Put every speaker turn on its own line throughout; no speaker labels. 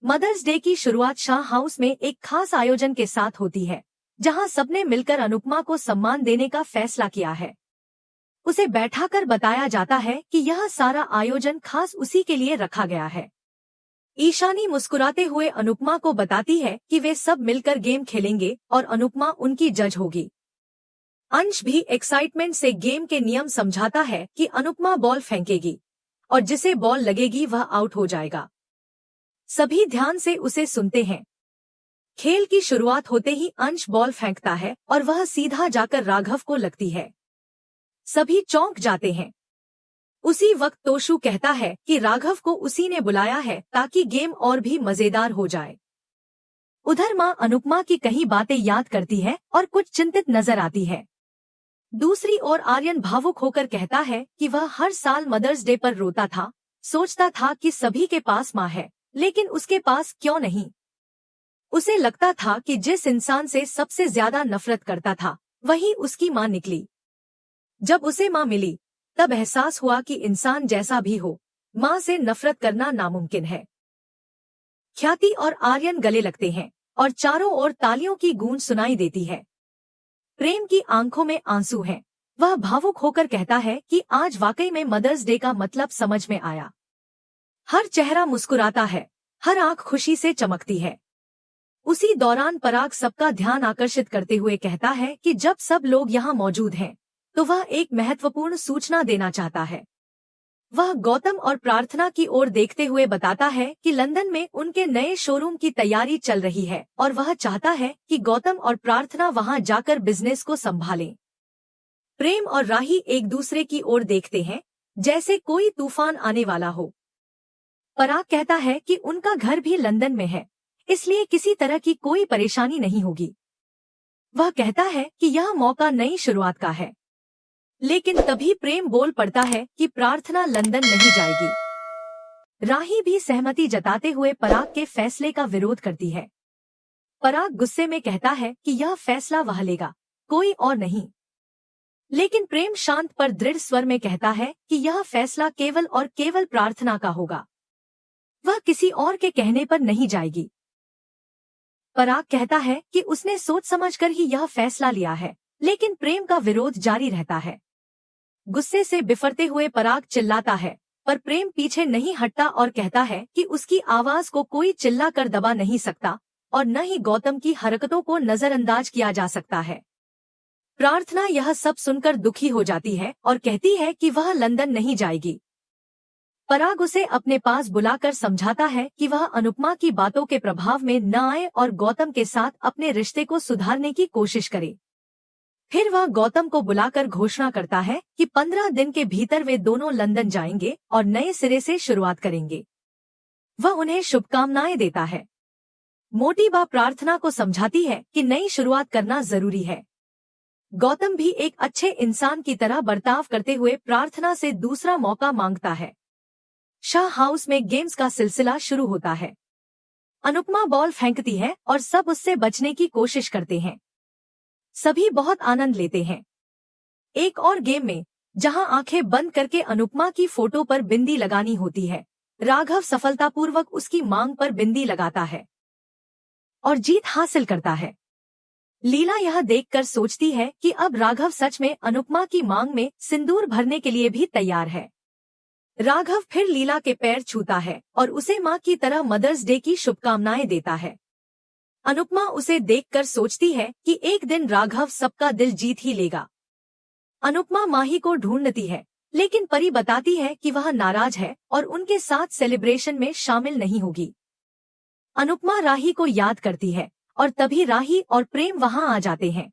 Mother's day की शुरुआत Shah house में एक खास आयोजन के साथ होती है, जहां सबने मिलकर अनुपमा को सम्मान देने का फैसला किया है। उसे बैठाकर बताया जाता है कि यह सारा आयोजन खास उसी के लिए रखा गया है। ईशानी मुस्कुराते हुए अनुपमा को बताती है कि वे सब मिलकर गेम खेलेंगे और अनुपमा उनकी जज होगी। अंश भी एक्साइटमेंट से गेम के नियम समझाता है कि अनुपमा बॉल फेंकेगी और जिसे बॉल लगेगी वह आउट हो जाएगा। सभी ध्यान से उसे सुनते हैं। खेल की शुरुआत होते ही अंश बॉल फेंकता है और वह सीधा जाकर राघव को लगती है। सभी चौंक जाते हैं। उसी वक्त तोशु कहता है कि राघव को उसी ने बुलाया है ताकि गेम और भी मजेदार हो जाए। उधर मां अनुपमा की कई बातें याद करती है और कुछ चिंतित नजर आती है। दूसरी ओर आर्यन भावुक होकर कहता है कि वह हर साल मदर्स डे पर रोता था, सोचता था कि सभी के पास मां है, लेकिन उसके पास क्यों नहीं। उसे लगता था कि जिस इंसान से सबसे ज्यादा नफरत करता था वही उसकी मां निकली। जब उसे मां मिली तब एहसास हुआ कि इंसान जैसा भी हो, मां से नफरत करना नामुमकिन है। ख्याति और आर्यन गले लगते हैं और चारों ओर तालियों की गूंज सुनाई देती है। प्रेम की आंखों में आंसू हैं। वह भावुक होकर कहता है कि आज वाकई में मदर्स डे का मतलब समझ में आया। हर चेहरा मुस्कुराता है, हर आंख खुशी से चमकती है। उसी दौरान पराग सबका ध्यान आकर्षित करते हुए कहता है कि जब सब लोग यहाँ मौजूद हैं, तो वह एक महत्वपूर्ण सूचना देना चाहता है। वह गौतम और प्रार्थना की ओर देखते हुए बताता है कि लंदन में उनके नए शोरूम की तैयारी चल रही है और वह चाहता है कि गौतम और प्रार्थना वहां जाकर बिजनेस को संभालें। प्रेम और राही एक दूसरे की ओर देखते हैं, जैसे कोई तूफान आने वाला हो। पराग कहता है कि उनका घर भी लंदन में है, इसलिए किसी तरह की कोई परेशानी नहीं होगी। वह कहता है कि यह मौका नई शुरुआत का है। लेकिन तभी प्रेम बोल पड़ता है कि प्रार्थना लंदन नहीं जाएगी। राही भी सहमति जताते हुए पराग के फैसले का विरोध करती है। पराग गुस्से में कहता है कि यह फैसला वह लेगा, कोई और नहीं। लेकिन प्रेम शांत पर दृढ़ स्वर में कहता है कि यह फैसला केवल और केवल प्रार्थना का होगा, वह किसी और के कहने पर नहीं जाएगी। पराग कहता है कि उसने सोच समझकर ही यह फैसला लिया है, लेकिन प्रेम का विरोध जारी रहता है। गुस्से से बिफरते हुए पराग चिल्लाता है, पर प्रेम पीछे नहीं हटता और कहता है कि उसकी आवाज को कोई चिल्ला कर दबा नहीं सकता और न ही गौतम की हरकतों को नजरअंदाज किया जा सकता है। प्रार्थना यह सब सुनकर दुखी हो जाती है और कहती है कि वह लंदन नहीं जाएगी। पराग उसे अपने पास बुलाकर समझाता है कि वह अनुपमा की बातों के प्रभाव में न आए और गौतम के साथ अपने रिश्ते को सुधारने की कोशिश करे। फिर वह गौतम को बुलाकर घोषणा करता है कि 15 दिन के भीतर वे दोनों लंदन जाएंगे और नए सिरे से शुरुआत करेंगे। वह उन्हें शुभकामनाएं देता है। मोटी बा प्रार्थना को समझाती है कि नई शुरुआत करना जरूरी है। गौतम भी एक अच्छे इंसान की तरह बर्ताव करते हुए प्रार्थना से दूसरा मौका मांगता है। शाह हाउस में गेम्स का सिलसिला शुरू होता है। अनुपमा बॉल फेंकती है और सब उससे बचने की कोशिश करते हैं। सभी बहुत आनंद लेते हैं। एक और गेम में, जहां आंखें बंद करके अनुपमा की फोटो पर बिंदी लगानी होती है, राघव सफलतापूर्वक उसकी मांग पर बिंदी लगाता है और जीत हासिल करता है। लीला यह देखकर सोचती है कि अब राघव सच में अनुपमा की मांग में सिंदूर भरने के लिए भी तैयार है। राघव फिर लीला के पैर छूता है और उसे मां की तरह मदर्स डे की शुभकामनाएं देता है। अनुपमा उसे देखकर सोचती है कि एक दिन राघव सबका दिल जीत ही लेगा। अनुपमा माही को ढूंढती है, लेकिन परी बताती है कि वह नाराज है और उनके साथ सेलिब्रेशन में शामिल नहीं होगी। अनुपमा राही को याद करती है और तभी राही और प्रेम वहां आ जाते हैं।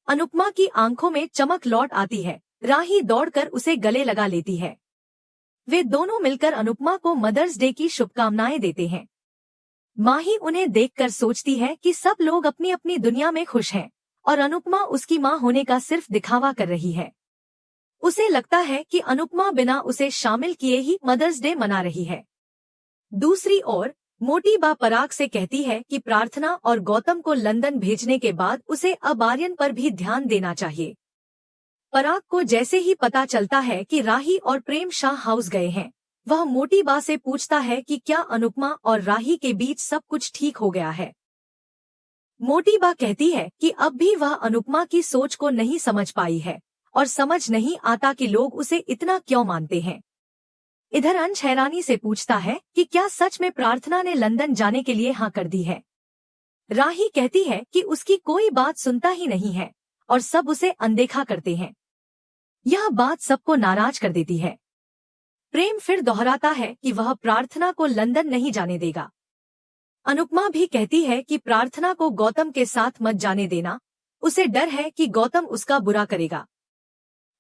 अनुपमा की आंखों में चमक लौट आती है। राही दौड़कर उसे गले लगा लेती है। वे दोनों मिलकर अनुपमा को मदर्स डे की शुभकामनाएं देते हैं। माही उन्हें देखकर सोचती है कि सब लोग अपनी अपनी दुनिया में खुश हैं और अनुपमा उसकी मां होने का सिर्फ दिखावा कर रही है। उसे लगता है कि अनुपमा बिना उसे शामिल किए ही मदर्स डे मना रही है। दूसरी ओर मोटी बा पराग से कहती है कि प्रार्थना और गौतम को लंदन भेजने के बाद उसे अब आर्यन पर भी ध्यान देना चाहिए। पराग को जैसे ही पता चलता है कि राही और प्रेम शाह हाउस गए हैं, वह मोटी बा से पूछता है कि क्या अनुपमा और राही के बीच सब कुछ ठीक हो गया है। मोटी बा कहती है कि अब भी वह अनुपमा की सोच को नहीं समझ पाई है और समझ नहीं आता कि लोग उसे इतना क्यों मानते हैं। इधर अंश हैरानी से पूछता है कि क्या सच में प्रार्थना ने लंदन जाने के लिए हाँ कर दी है। राही कहती है कि उसकी कोई बात सुनता ही नहीं है और सब उसे अनदेखा करते हैं। यह बात सबको नाराज कर देती है। प्रेम फिर दोहराता है कि वह प्रार्थना को लंदन नहीं जाने देगा। अनुपमा भी कहती है कि प्रार्थना को गौतम के साथ मत जाने देना, उसे डर है कि गौतम उसका बुरा करेगा।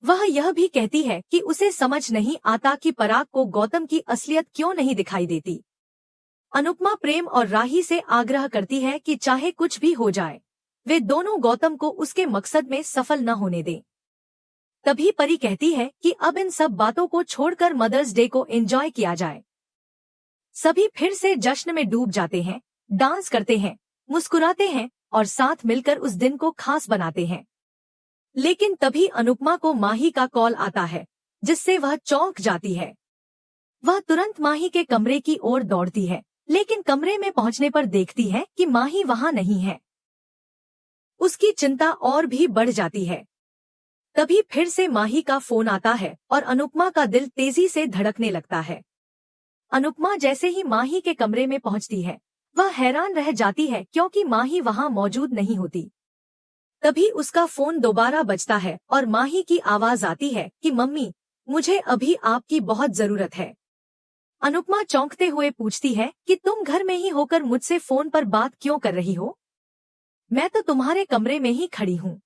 वह यह भी कहती है कि उसे समझ नहीं आता कि पराग को गौतम की असलियत क्यों नहीं दिखाई देती। अनुपमा प्रेम और राही से आग्रह करती है कि चाहे कुछ भी हो जाए, वे दोनों गौतम को उसके मकसद में सफल न होने दें। तभी परी कहती है कि अब इन सब बातों को छोड़कर मदर्स डे को एंजॉय किया जाए। सभी फिर से जश्न में डूब जाते हैं, डांस करते हैं, मुस्कुराते हैं और साथ मिलकर उस दिन को खास बनाते हैं। लेकिन तभी अनुपमा को माही का कॉल आता है, जिससे वह चौंक जाती है। वह तुरंत माही के कमरे की ओर दौड़ती है, लेकिन कमरे में पहुंचने पर देखती है कि माही वहां नहीं है। उसकी चिंता और भी बढ़ जाती है। तभी फिर से माही का फोन आता है और अनुपमा का दिल तेजी से धड़कने लगता है। अनुपमा जैसे ही माही के कमरे में पहुंचती है, वह हैरान रह जाती है क्योंकि माही वहां मौजूद नहीं होती। तभी उसका फोन दोबारा बजता है और माही की आवाज आती है कि मम्मी, मुझे अभी आपकी बहुत जरूरत है। अनुपमा चौंकते हुए पूछती है कि तुम घर में ही होकर मुझसे फोन पर बात क्यों कर रही हो? मैं तो तुम्हारे कमरे में ही खड़ी हूँ।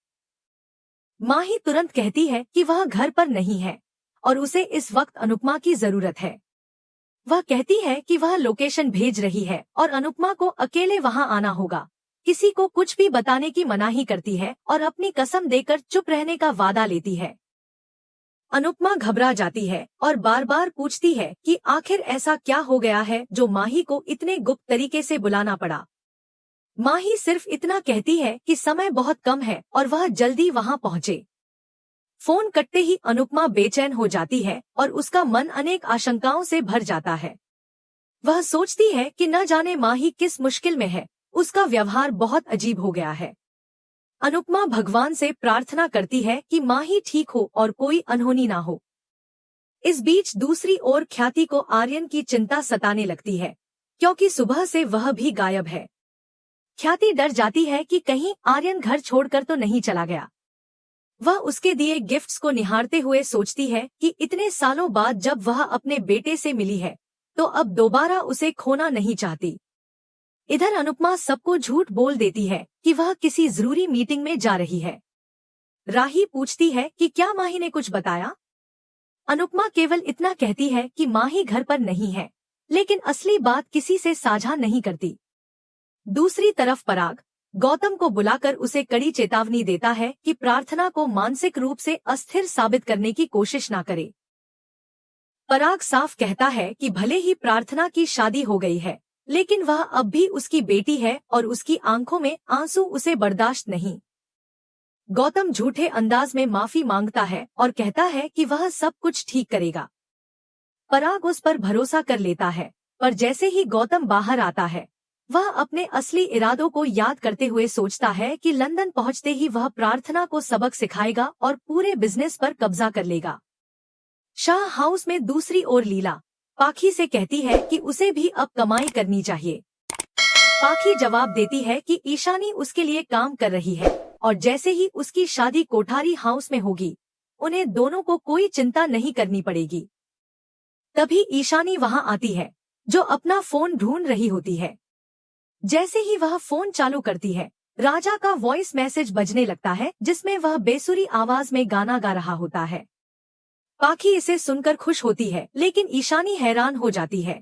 माही तुरंत कहती है कि वह घर पर नहीं है और उसे इस वक्त अनुपमा की जरूरत है। वह कहती है कि वह लोकेशन भेज रही है और अनुपमा को अकेले वहां आना होगा। किसी को कुछ भी बताने की मनाही करती है और अपनी कसम देकर चुप रहने का वादा लेती है। अनुपमा घबरा जाती है और बार बार पूछती है कि आखिर ऐसा क्या हो गया है जो माही को इतने गुप्त तरीके से बुलाना पड़ा। माही सिर्फ इतना कहती है कि समय बहुत कम है और वह जल्दी वहां पहुंचे। फोन कटते ही अनुपमा बेचैन हो जाती है और उसका मन अनेक आशंकाओं से भर जाता है। वह सोचती है कि न जाने माही किस मुश्किल में है, उसका व्यवहार बहुत अजीब हो गया है। अनुपमा भगवान से प्रार्थना करती है कि माही ठीक हो और कोई अनहोनी ना हो। इस बीच दूसरी ओर ख्याति को आर्यन की चिंता सताने लगती है, क्योंकि सुबह से वह भी गायब है। ख्याति डर जाती है कि कहीं आर्यन घर छोड़कर तो नहीं चला गया। वह उसके दिए गिफ्ट्स को निहारते हुए सोचती है कि इतने सालों बाद जब वह अपने बेटे से मिली है, तो अब दोबारा उसे खोना नहीं चाहती। इधर अनुपमा सबको झूठ बोल देती है कि वह किसी जरूरी मीटिंग में जा रही है। राही पूछती है कि क्या माही ने कुछ बताया? अनुपमा केवल इतना कहती है कि माही घर पर नहीं है, लेकिन असली बात किसी से साझा नहीं करती। दूसरी तरफ पराग गौतम को बुलाकर उसे कड़ी चेतावनी देता है कि प्रार्थना को मानसिक रूप से अस्थिर साबित करने की कोशिश न करे। पराग साफ कहता है कि भले ही प्रार्थना की शादी हो गई है, लेकिन वह अब भी उसकी बेटी है और उसकी आंखों में आंसू उसे बर्दाश्त नहीं। गौतम झूठे अंदाज में माफी मांगता है और कहता है कि वह सब कुछ ठीक करेगा। पराग उस पर भरोसा कर लेता है, पर जैसे ही गौतम बाहर आता है, वह अपने असली इरादों को याद करते हुए सोचता है कि लंदन पहुंचते ही वह प्रार्थना को सबक सिखाएगा और पूरे बिजनेस पर कब्जा कर लेगा। शाह हाउस में दूसरी ओर लीला पाखी से कहती है कि उसे भी अब कमाई करनी चाहिए। पाखी जवाब देती है कि ईशानी उसके लिए काम कर रही है और जैसे ही उसकी शादी कोठारी हाउस में होगी, उन्हें दोनों को कोई चिंता नहीं करनी पड़ेगी। तभी ईशानी वहां आती है, जो अपना फोन ढूंढ रही होती है। जैसे ही वह फोन चालू करती है, राजा का वॉइस मैसेज बजने लगता है, जिसमें वह बेसुरी आवाज में गाना गा रहा होता है। पाखी इसे सुनकर खुश होती है, लेकिन ईशानी हैरान हो जाती है।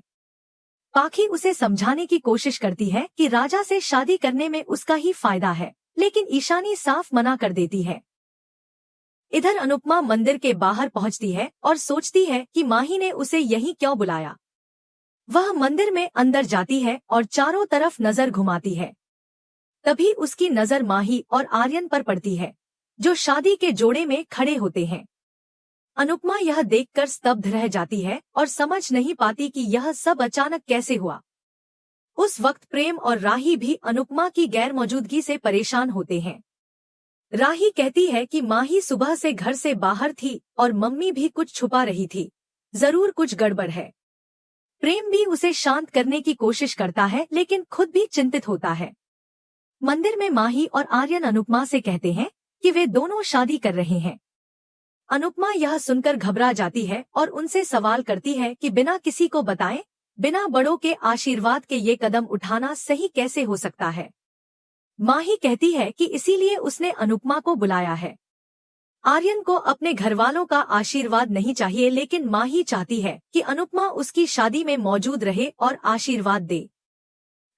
पाखी उसे समझाने की कोशिश करती है कि राजा से शादी करने में उसका ही फायदा है, लेकिन ईशानी साफ मना कर देती है। इधर अनुपमा मंदिर के बाहर पहुंचती है और सोचती है कि माही ने उसे यहीं क्यों बुलाया। वह मंदिर में अंदर जाती है और चारों तरफ नजर घुमाती है। तभी उसकी नजर माही और आर्यन पर पड़ती है, जो शादी के जोड़े में खड़े होते हैं। अनुपमा यह देखकर स्तब्ध रह जाती है और समझ नहीं पाती कि यह सब अचानक कैसे हुआ। उस वक्त प्रेम और राही भी अनुपमा की गैरमौजूदगी से परेशान होते हैं। राही कहती है कि माही सुबह से घर से बाहर थी और मम्मी भी कुछ छुपा रही थी, जरूर कुछ गड़बड़ है। प्रेम भी उसे शांत करने की कोशिश करता है लेकिन खुद भी चिंतित होता है। मंदिर में माही और आर्यन अनुपमा से कहते हैं कि वे दोनों शादी कर रहे हैं। अनुपमा यह सुनकर घबरा जाती है और उनसे सवाल करती है कि बिना किसी को बताए, बिना बड़ों के आशीर्वाद के ये कदम उठाना सही कैसे हो सकता है। माही कहती है कि इसीलिए उसने अनुपमा को बुलाया है। आर्यन को अपने घरवालों का आशीर्वाद नहीं चाहिए, लेकिन माही चाहती है कि अनुपमा उसकी शादी में मौजूद रहे और आशीर्वाद दे।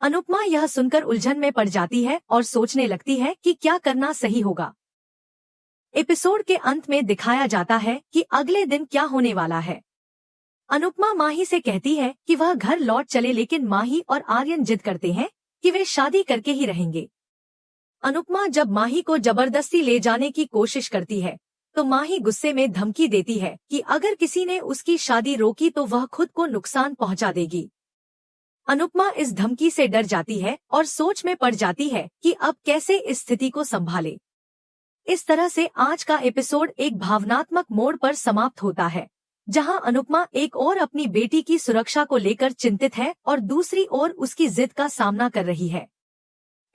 अनुपमा यह सुनकर उलझन में पड़ जाती है और सोचने लगती है कि क्या करना सही होगा। एपिसोड के अंत में दिखाया जाता है कि अगले दिन क्या होने वाला है। अनुपमा माही से कहती है कि वह घर लौट चले, लेकिन माही और आर्यन जिद करते हैं कि वे शादी करके ही रहेंगे। अनुपमा जब माही को जबरदस्ती ले जाने की कोशिश करती है तो माही गुस्से में धमकी देती है कि अगर किसी ने उसकी शादी रोकी तो वह खुद को नुकसान पहुंचा देगी। अनुपमा इस धमकी से डर जाती है और सोच में पड़ जाती है कि अब कैसे इस स्थिति को संभाले। इस तरह से आज का एपिसोड एक भावनात्मक मोड़ पर समाप्त होता है, जहां अनुपमा एक ओर अपनी बेटी की सुरक्षा को लेकर चिंतित है और दूसरी ओर उसकी जिद का सामना कर रही है।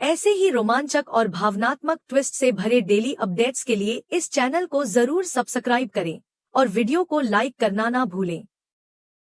ऐसे ही रोमांचक और भावनात्मक ट्विस्ट से भरे डेली अपडेट्स के लिए इस चैनल को जरूर सब्सक्राइब करें और वीडियो को लाइक करना ना भूलें।